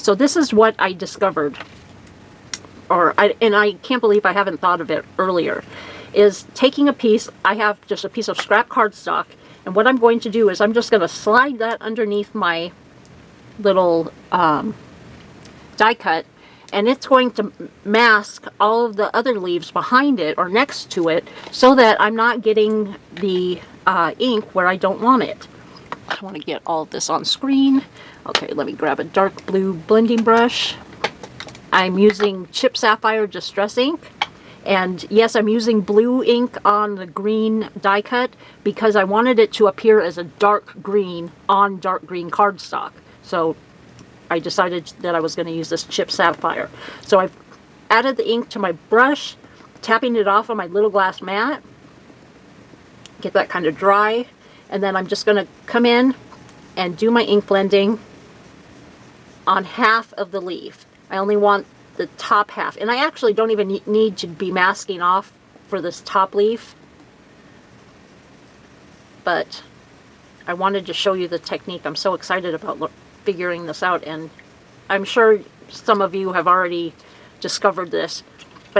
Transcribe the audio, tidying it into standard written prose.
So this is what I discovered, and I can't believe I haven't thought of it earlier, is taking a piece, I have just a piece of scrap cardstock, and what I'm going to do is I'm just going to slide that underneath my little die cut, and it's going to mask all of the other leaves behind it or next to it so that I'm not getting the ink where I don't want it. I want to get all of this on screen. Okay, let me grab a dark blue blending brush. I'm using Chip Sapphire Distress ink. And yes, I'm using blue ink on the green die cut because I wanted it to appear as a dark green on dark green cardstock. So I decided that I was going to use this Chip Sapphire. So I've added the ink to my brush, tapping it off on my little glass mat. Get that kind of dry. And then I'm just going to come in and do my ink blending on half of the leaf. I only want the top half, and I actually don't even need to be masking off for this top leaf, but I wanted to show you the technique. I'm so excited about figuring this out, and I'm sure some of you have already discovered this,